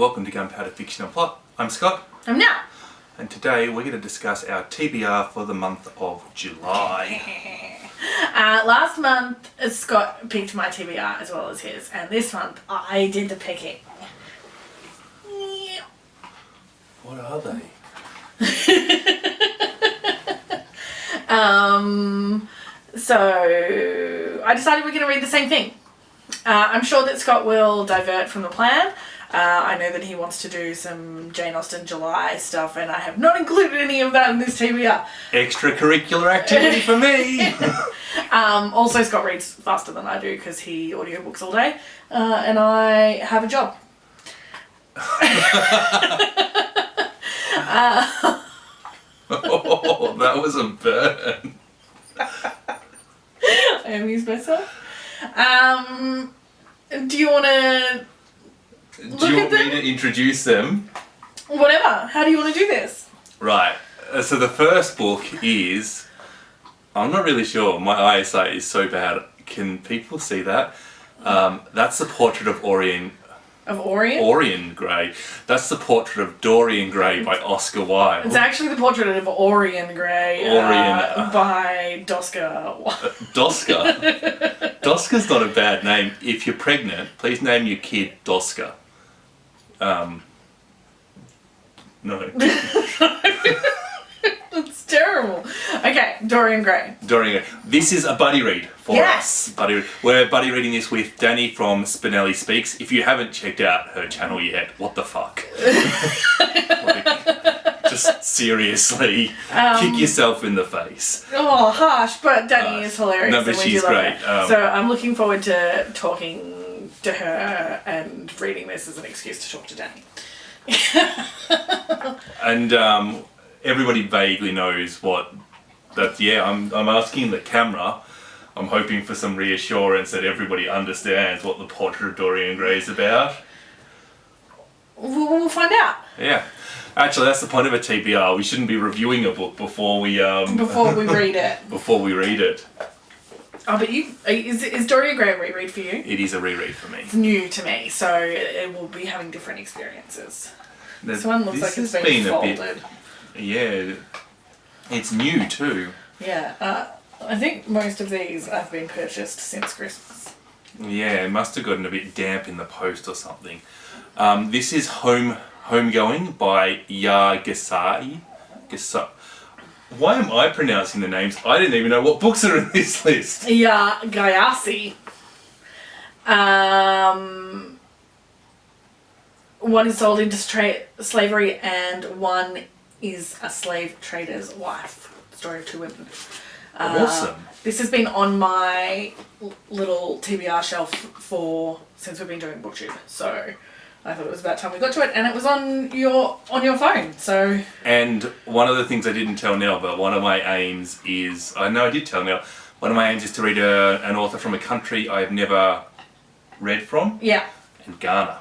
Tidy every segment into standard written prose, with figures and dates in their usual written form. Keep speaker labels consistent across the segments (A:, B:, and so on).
A: welcome to Gunpowder, Fiction and Plot. I'm Scott.
B: I'm Nelle.
A: And today we're going to discuss our TBR for the month of July.
B: Last month Scott picked my TBR as well as his, and this month I did the picking.
A: What are they?
B: So I decided we're going to read the same thing. I'm sure that Scott will divert from the plan. I know that he wants to do some Jane Austen July stuff, and I have not included any of that in this TBR.
A: Extracurricular activity for me!
B: Also, Scott reads faster than I do because he audiobooks all day, and I have a job.
A: Oh, that was a burn.
B: I amused myself. Do you want to
A: Do you want me to introduce them?
B: Whatever. How do you want to do this?
A: Right. So the first book is... I'm not really sure. My eyesight is so bad. Can people see that? That's the portrait of Orion.
B: Of Orion?
A: Orion Gray. That's the portrait of Dorian Gray by Oscar Wilde.
B: It's actually the portrait of Orion Gray by Doska.
A: Doska? Doska's not a bad name. If you're pregnant, please name your kid Doska. No.
B: It's terrible. Okay, Dorian Gray.
A: Dorian Gray. This is a buddy read for us. Buddy read. We're buddy reading this with Danny from Spinelli Speaks. If you haven't checked out her channel yet, what the fuck? Just seriously, kick yourself in the face.
B: Oh, harsh, but Danny is hilarious.
A: No, but she's great.
B: So I'm looking forward to talking to her and reading this as an excuse to talk to Danny.
A: And everybody vaguely knows what that. Yeah, I'm asking the camera. I'm hoping for some reassurance that everybody understands what the portrait of Dorian Gray is about.
B: We'll find out.
A: Yeah. Actually, that's the point of a TBR. We shouldn't be reviewing a book before we
B: read it.
A: Before we read it.
B: Oh, but is Dorian Gray a reread for you?
A: It is a reread for me.
B: It's new to me, so it will be having different experiences. This one looks like it's been folded.
A: Yeah, it's new too.
B: Yeah, I think most of these have been purchased since Christmas.
A: Yeah, it must have gotten a bit damp in the post or something. This is Homegoing by Gasai. Why am I pronouncing the names? I didn't even know what books are in this list.
B: Gayasi. One is sold into slavery, and one is a slave trader's wife. Story of two women.
A: Awesome.
B: This has been on my little TBR shelf since we've been doing booktube. So I thought it was about time we got to it, and it was on your phone. So. And
A: one of the things I didn't tell Nelle, but one of my aims is, I know I did tell Nelle, one of my aims is to read an author from a country I've never read from.
B: Yeah.
A: And Ghana.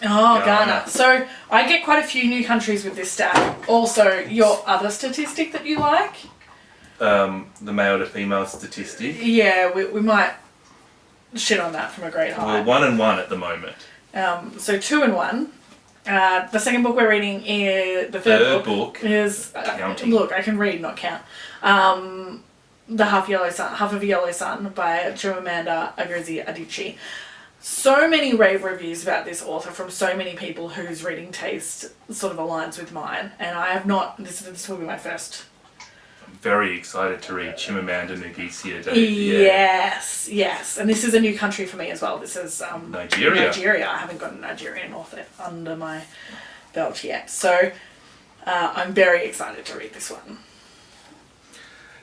B: Oh, Ghana. So I get quite a few new countries with this stack. Also, your other statistic that you like?
A: The male to female statistic.
B: Yeah, we might shit on that from a great height.
A: We're 1-1 at the moment.
B: So 2 and 1. The second book we're reading is the third book is look, I can read, not count. The Half of a Yellow Sun by Chimamanda Ngozi Adichie. So many rave reviews about this author from so many people whose reading taste sort of aligns with mine, and I have not. This will be my first.
A: I'm very excited to read Chimamanda Ngozi Adichie.
B: Yes, and this is a new country for me as well. This is Nigeria. I haven't got a Nigerian author under my belt yet, so I'm very excited to read this one.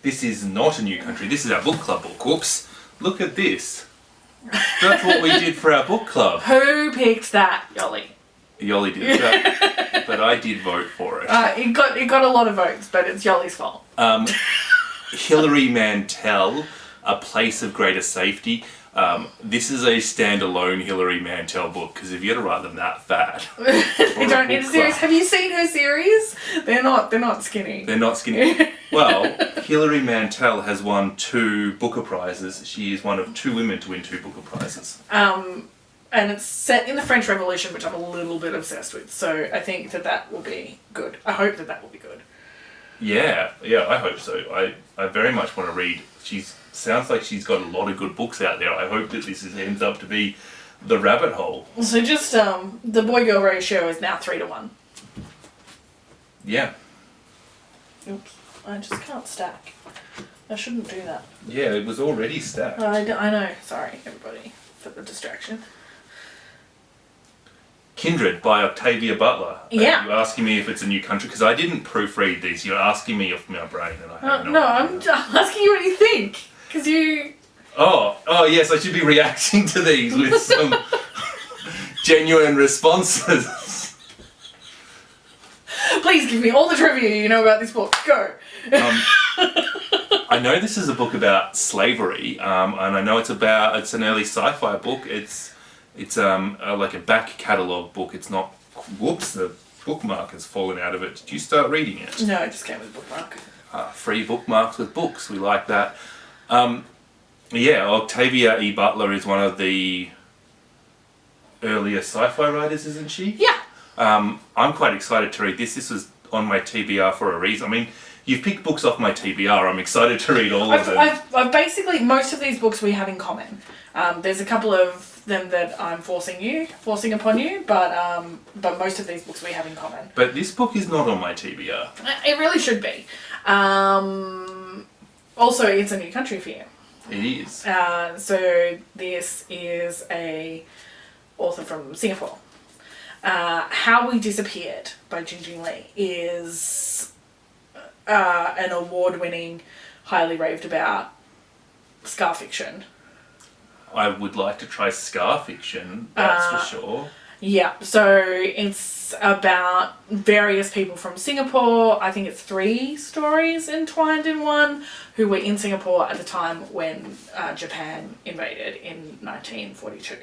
A: This is not a new country. This is our book club book. Whoops! Look at this. That's what we did for our book club.
B: Who picked that, Yoli?
A: Yoli did that, but I did vote for it.
B: It got a lot of votes, but it's Yoli's fault.
A: Hilary Mantel, A Place of Greater Safety. This is a standalone Hilary Mantel book, because if you had to write them that fat,
B: they don't need a series. Have you seen her series? They're not skinny.
A: They're not skinny. Well, Hilary Mantel has won 2 Booker Prizes. She is one of 2 women to win 2 Booker Prizes.
B: and it's set in the French Revolution, which I'm a little bit obsessed with. So I think that will be good. I hope that will be good.
A: Yeah, I hope so. I very much want to read. Sounds like she's got a lot of good books out there. I hope that ends up to be the rabbit hole.
B: So just the boy-girl ratio is now 3-1.
A: Yeah.
B: Oops, I just can't stack. I shouldn't do that.
A: Yeah, it was already stacked.
B: I know. Sorry, everybody, for the distraction.
A: Kindred by Octavia Butler.
B: Yeah.
A: You're asking me if it's a new country, because I didn't proofread these. You're asking me off my brain, and I have no idea.
B: I'm asking you what you think, because you...
A: Oh, yes, I should be reacting to these with some genuine responses.
B: Please give me all the trivia you know about this book. Go.
A: I know this is a book about slavery, and I know it's an early sci-fi book. It's like a back catalogue book. It's not... Whoops, the bookmark has fallen out of it. Did you start reading it?
B: No, it just came with a bookmark.
A: Free bookmarks with books. We like that. Yeah, Octavia E. Butler is one of the earlier sci-fi writers, isn't she?
B: Yeah.
A: I'm quite excited to read this. This was on my TBR for a reason. I mean, you've picked books off my TBR. I'm excited to read all of them.
B: I've basically, most of these books we have in common. There's a couple of them that I'm forcing upon you, but most of these books we have in common.
A: But this book is not on my TBR.
B: It really should be. Also, it's a new country for you.
A: It is.
B: So this is a author from Singapore. How We Disappeared by Jing Lee is an award-winning, highly raved about scar fiction.
A: I would like to try scar fiction, that's for sure.
B: Yeah, so it's about various people from Singapore. I think it's 3 stories entwined in one, who were in Singapore at the time when Japan invaded in 1942,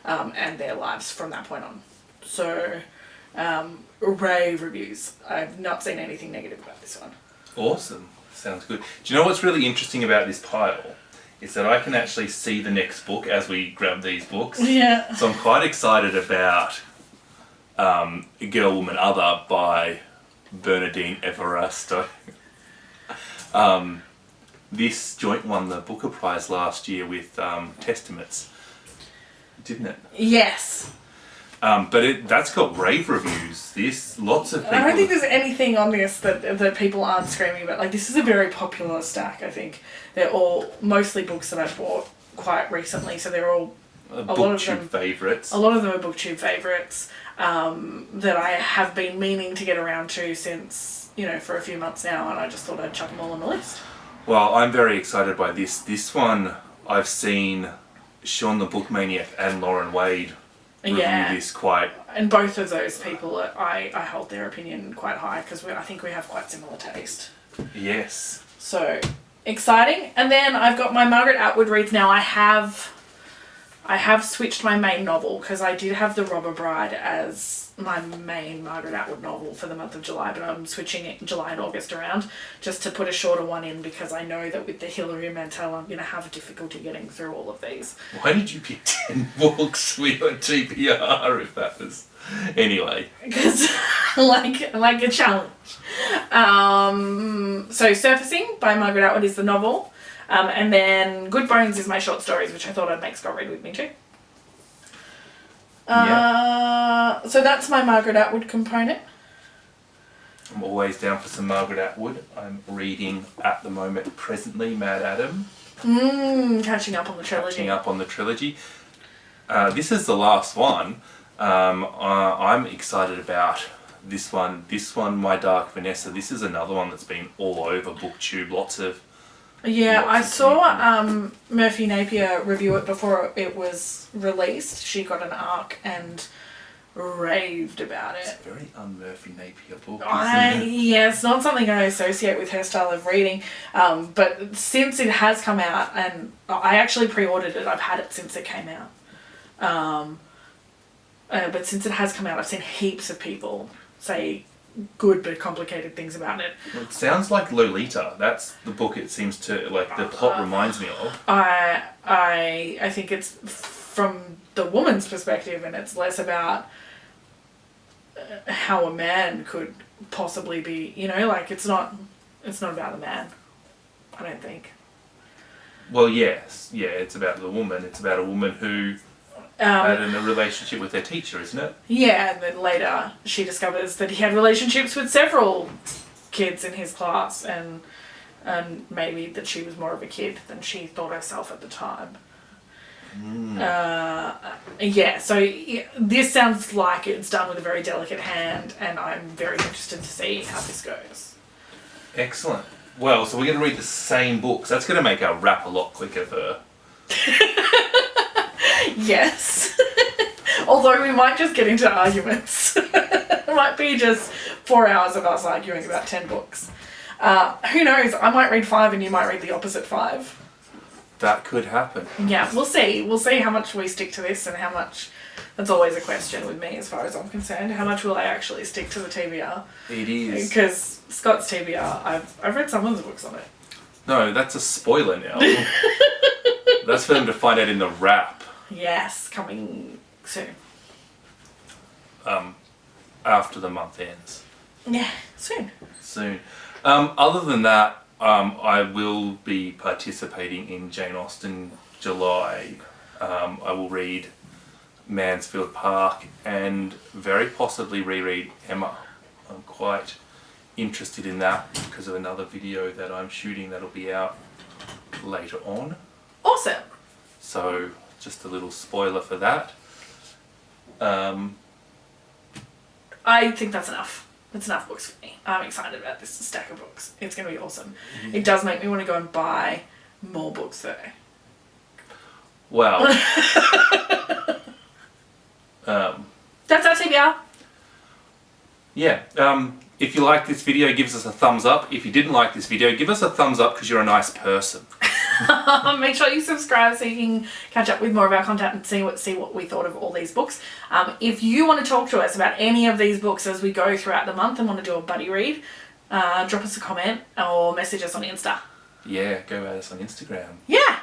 B: and their lives from that point on. So, rave reviews. I've not seen anything negative about this one.
A: Awesome. Sounds good. Do you know what's really interesting about this pile? Is that I can actually see the next book as we grab these books.
B: Yeah.
A: So I'm quite excited about Girl, Woman, Other by Bernardine Everasto. This joint won the Booker Prize last year with Testaments, didn't it?
B: Yes.
A: But that's got rave reviews. Lots of people...
B: I don't think there's anything on this that people aren't screaming about. Like, this is a very popular stack, I think. They're all mostly books that I bought quite recently, so they're all...
A: BookTube favourites.
B: A lot of them are BookTube favourites that I have been meaning to get around to since, for a few months now, and I just thought I'd chuck them all on the list.
A: Well, I'm very excited by this. This one, I've seen Sean the Bookmaniac and Lauren Wade review this quite...
B: And both of those people, I hold their opinion quite high, because I think we have quite similar taste.
A: Yes.
B: So, exciting. And then I've got my Margaret Atwood reads now. I have switched my main novel, because I did have The Robber Bride as my main Margaret Atwood novel for the month of July, but I'm switching it July and August around just to put a shorter one in, because I know that with the Hilary Mantel I'm going to have difficulty getting through all of these.
A: Why did you pick 10 books with your TBR if that was... Anyway.
B: Because I like a challenge. So Surfacing by Margaret Atwood is the novel. And then Good Bones is my short stories, which I thought I'd make Scott read with me too. So that's my Margaret Atwood component.
A: I'm always down for some Margaret Atwood. I'm reading at the moment presently Mad Adam.
B: Catching up on the trilogy.
A: This is the last one. I'm excited about this one. This one, My Dark Vanessa. This is another one that's been all over BookTube. Lots of
B: I saw Murphy Napier review it before it was released. She got an ARC and raved about it.
A: It's a very un-Murphy Napier book,
B: Yeah, it's not something I associate with her style of reading. But since it has come out, and I actually pre-ordered it, I've had it since it came out. But since it has come out, I've seen heaps of people say good but complicated things about it.
A: Well, it sounds like Lolita. That's the book it seems to, like, the plot reminds me of.
B: I think it's from the woman's perspective, and it's less about how a man could possibly be, like it's not about the man, I don't think.
A: Well, yes. Yeah, it's about the woman. It's about a woman who had a relationship with their teacher, isn't it?
B: Yeah, and then later she discovers that he had relationships with several kids in his class, and maybe that she was more of a kid than she thought herself at the time. This sounds like it's done with a very delicate hand, and I'm very interested to see how this goes.
A: Excellent. Well, so we're going to read the same books. That's going to make our wrap a lot quicker for...
B: Yes. Although we might just get into arguments. It might be just 4 hours of us arguing about 10 books. Who knows? I might read 5 and you might read the opposite 5.
A: That could happen.
B: Yeah, we'll see. We'll see how much we stick to this and how much... That's always a question with me as far as I'm concerned. How much will I actually stick to the TBR?
A: It is.
B: Because Scott's TBR, I've read some of the books on it.
A: No, that's a spoiler now. That's for them to find out in the wrap.
B: Yes, coming soon.
A: After the month ends.
B: Yeah, soon.
A: Other than that, I will be participating in Jane Austen July. I will read Mansfield Park and very possibly reread Emma. I'm quite interested in that because of another video that I'm shooting that'll be out later on.
B: Awesome.
A: So just a little spoiler for that.
B: I think that's enough. That's enough books for me. I'm excited about this stack of books. It's going to be awesome. It does make me want to go and buy more books though.
A: Well.
B: That's our TBR.
A: Yeah. If you like this video, give us a thumbs up. If you didn't like this video, give us a thumbs up because you're a nice person.
B: Make sure you subscribe so you can catch up with more of our content and see what we thought of all these books. If you want to talk to us about any of these books as we go throughout the month and want to do a buddy read, drop us a comment or message us on Insta.
A: Yeah, go at us on Instagram.
B: Yeah.